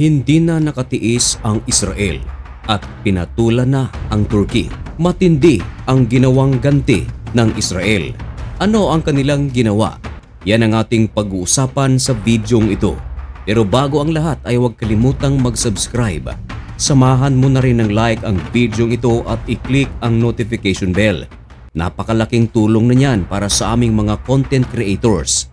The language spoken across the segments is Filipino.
Hindi na nakatiis ang Israel at pinatulan na ang Turkey. Matindi ang ginawang ganti ng Israel. Ano ang kanilang ginawa? Yan ang ating pag-uusapan sa videong ito. Pero bago ang lahat ay huwag kalimutang mag-subscribe. Samahan mo na rin ng like ang videong ito at i-click ang notification bell. Napakalaking tulong na yan para sa aming mga content creators.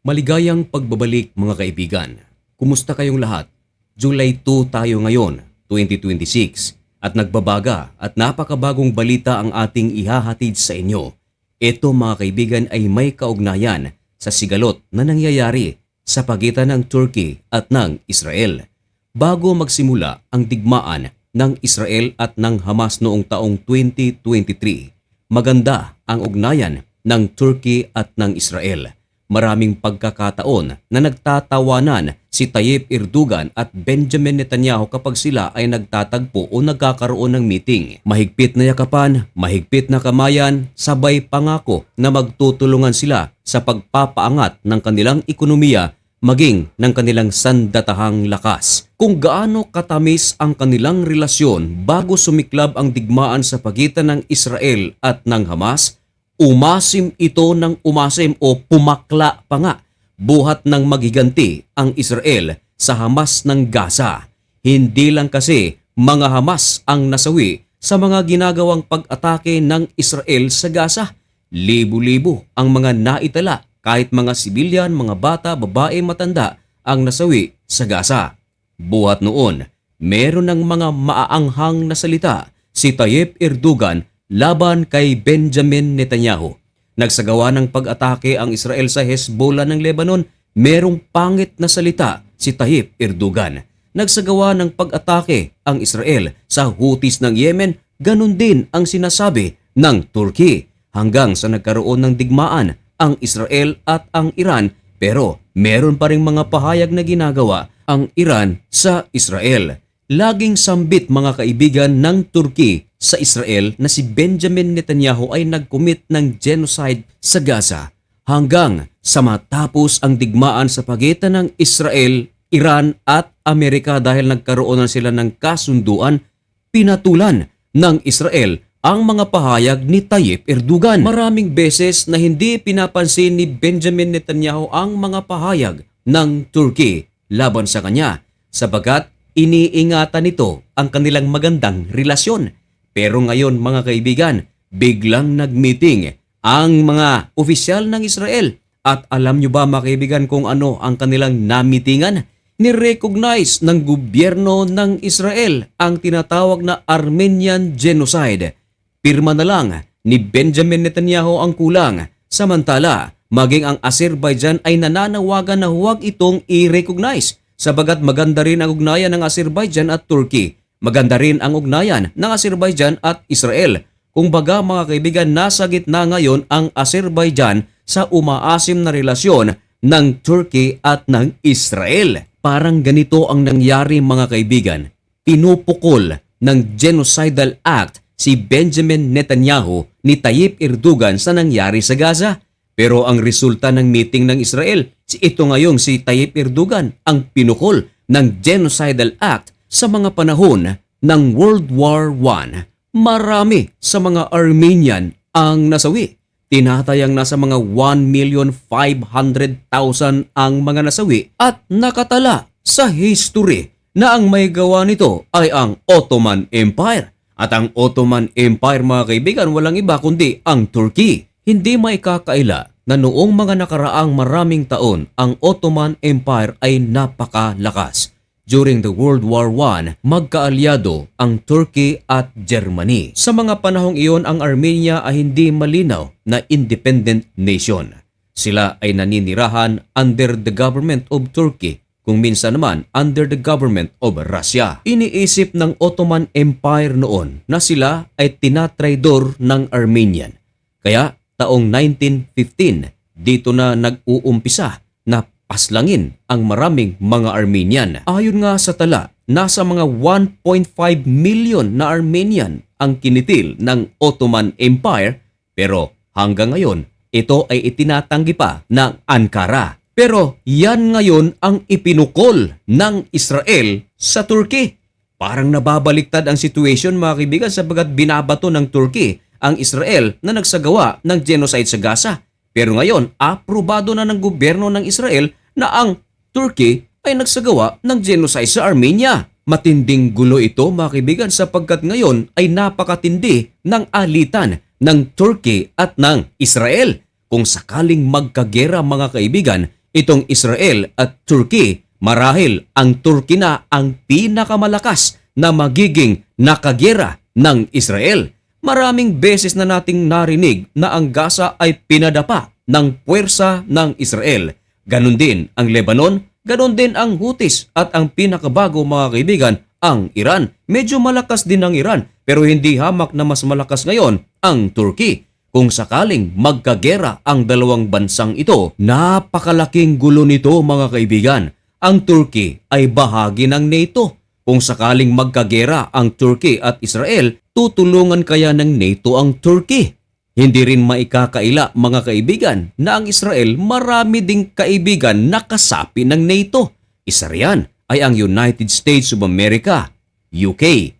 Maligayang pagbabalik mga kaibigan. Kumusta kayong lahat? July 2 tayo ngayon, 2026 at nagbabaga at napakabagong balita ang ating ihahatid sa inyo. Ito mga kaibigan ay may kaugnayan sa sigalot na nangyayari sa pagitan ng Turkey at ng Israel. Bago magsimula ang digmaan ng Israel at ng Hamas noong taong 2023, maganda ang ugnayan ng Turkey at ng Israel. Maraming pagkakataon na nagtatawanan si Tayyip Erdogan at Benjamin Netanyahu kapag sila ay nagtatagpo o nagkakaroon ng meeting. Mahigpit na yakapan, mahigpit na kamayan, sabay pangako na magtutulungan sila sa pagpapaangat ng kanilang ekonomiya maging ng kanilang sandatahang lakas. Kung gaano katamis ang kanilang relasyon bago sumiklab ang digmaan sa pagitan ng Israel at ng Hamas, umasim ito ng umasim o pumakla pa nga buhat ng magiganti ang Israel sa Hamas ng Gaza. Hindi lang kasi mga Hamas ang nasawi sa mga ginagawang pag-atake ng Israel sa Gaza. Libo-libo ang mga naitala kahit mga sibilyan, mga bata, babae, matanda ang nasawi sa Gaza. Buhat noon, meron ng mga maaanghang na salita si Tayyip Erdogan laban kay Benjamin Netanyahu. Nagsagawa ng pag-atake ang Israel sa Hezbollah ng Lebanon, merong pangit na salita si Tayyip Erdogan. Nagsagawa ng pag-atake ang Israel sa Houthis ng Yemen, ganun din ang sinasabi ng Turkey. Hanggang sa nagkaroon ng digmaan ang Israel at ang Iran, pero meron pa ring mga pahayag na ginagawa ang Iran sa Israel. Laging sambit mga kaibigan ng Turkey sa Israel na si Benjamin Netanyahu ay nag-commit ng genocide sa Gaza hanggang sa matapos ang digmaan sa pagitan ng Israel, Iran at Amerika dahil nagkaroon na sila ng kasunduan, pinatulan ng Israel ang mga pahayag ni Tayyip Erdogan. Maraming beses na hindi pinapansin ni Benjamin Netanyahu ang mga pahayag ng Turkey laban sa kanya sabagat iniingatan nito ang kanilang magandang relasyon. Pero ngayon mga kaibigan, biglang nag-meeting ang mga opisyal ng Israel. At alam nyo ba mga kaibigan kung ano ang kanilang namitingan? Ni-recognize ng gobyerno ng Israel ang tinatawag na Armenian Genocide. Pirma na lang ni Benjamin Netanyahu ang kulang. Samantala, maging ang Azerbaijan ay nananawagan na huwag itong i-recognize. Sabagat maganda rin ang ugnayan ng Azerbaijan at Turkey. Maganda rin ang ugnayan ng Azerbaijan at Israel. Kung baga mga kaibigan, nasa gitna ngayon ang Azerbaijan sa umaasim na relasyon ng Turkey at ng Israel. Parang ganito ang nangyari mga kaibigan. Pinupukol ng genocidal act si Benjamin Netanyahu ni Tayyip Erdogan sa nangyari sa Gaza. Pero ang resulta ng meeting ng Israel, ito ngayong si Tayyip Erdogan ang pinukol ng genocidal act sa mga panahon ng World War I. Marami sa mga Armenian ang nasawi. Tinatayang nasa mga 1,500,000 ang mga nasawi at nakatala sa history na ang may gawa nito ay ang Ottoman Empire. At ang Ottoman Empire mga kaibigan walang iba kundi ang Turkey. Hindi maikakaila na noong mga nakaraang maraming taon ang Ottoman Empire ay napakalakas. During the World War I, magkaalyado ang Turkey at Germany. Sa mga panahong iyon, ang Armenia ay hindi malinaw na independent nation. Sila ay naninirahan under the government of Turkey, kung minsan naman under the government of Russia. Iniisip ng Ottoman Empire noon na sila ay tinatraidor ng Armenian. Kaya taong 1915, dito na nag-uumpisa na paslangin ang maraming mga Armenian. Ayon nga sa tala, nasa mga 1.5 million na Armenian ang kinitil ng Ottoman Empire, pero hanggang ngayon, ito ay itinatanggi pa ng Ankara. Pero yan ngayon ang ipinukol ng Israel sa Turkey. Parang nababaliktad ang situation mga kaibigan sapagkat binabato ng Turkey ang Israel na nagsagawa ng genocide sa Gaza. Pero ngayon, aprobado na ng gobyerno ng Israel na ang Turkey ay nagsagawa ng genocide sa Armenia. Matinding gulo ito mga kaibigan sapagkat ngayon ay napakatindi ng alitan ng Turkey at ng Israel. Kung sakaling magkagera mga kaibigan, itong Israel at Turkey, marahil ang Turkey na ang pinakamalakas na magiging nakagera ng Israel. Maraming beses na nating narinig na ang Gaza ay pinadapa ng puwersa ng Israel. Ganon din ang Lebanon, ganon din ang Houthis at ang pinakabago mga kaibigan, ang Iran. Medyo malakas din ang Iran pero hindi hamak na mas malakas ngayon ang Turkey. Kung sakaling magkagera ang dalawang bansang ito, napakalaking gulo nito mga kaibigan. Ang Turkey ay bahagi ng NATO. Kung sakaling magkagera ang Turkey at Israel, tutulungan kaya ng NATO ang Turkey? Hindi rin maikakaila mga kaibigan na ang Israel marami ding kaibigan na kasapi ng NATO. Isa riyan ay ang United States of America, UK.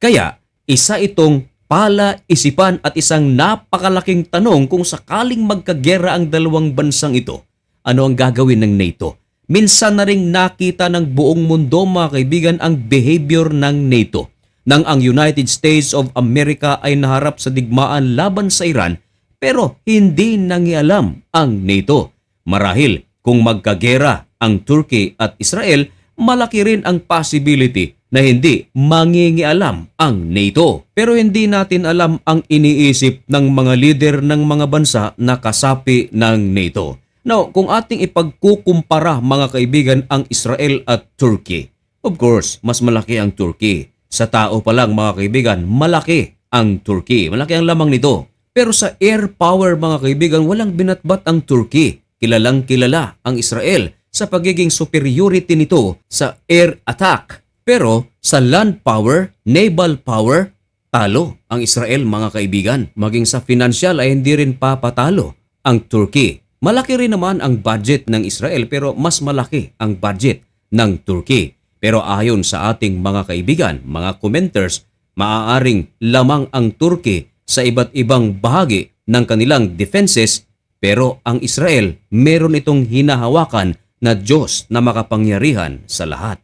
Kaya isa itong palaisipan at isang napakalaking tanong kung sakaling magkagera ang dalawang bansang ito. Ano ang gagawin ng NATO? Minsan na ring nakita ng buong mundo mga kaibigan ang behavior ng NATO. Nang ang United States of America ay naharap sa digmaan laban sa Iran pero hindi nangialam ang NATO. Marahil kung magkagera ang Turkey at Israel, malaki rin ang possibility na hindi mangingialam ang NATO. Pero hindi natin alam ang iniisip ng mga lider ng mga bansa na kasapi ng NATO. Now, kung ating ipagkukumpara mga kaibigan ang Israel at Turkey, of course, mas malaki ang Turkey. Sa tao pa lang mga kaibigan, malaki ang Turkey. Malaki ang lamang nito. Pero sa air power mga kaibigan, walang binatbat ang Turkey. Kilalang kilala ang Israel sa pagiging superiority nito sa air attack. Pero sa land power, naval power, talo ang Israel mga kaibigan. Maging sa financial ay hindi rin papatalo ang Turkey. Malaki rin naman ang budget ng Israel pero mas malaki ang budget ng Turkey. Pero ayon sa ating mga kaibigan, mga commenters, maaaring lamang ang Turkey sa iba't ibang bahagi ng kanilang defenses pero ang Israel meron itong hinahawakan na Diyos na makapangyarihan sa lahat.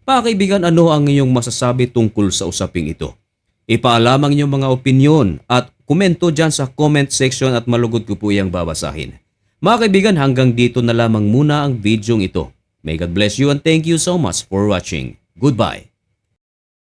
Mga kaibigan, ano ang inyong masasabi tungkol sa usaping ito? Ipaalam ang inyong mga opinyon at komento dyan sa comment section at malugod ko po iyang babasahin. Mga kaibigan, hanggang dito na lamang muna ang videong ito. May God bless you and thank you so much for watching. Goodbye.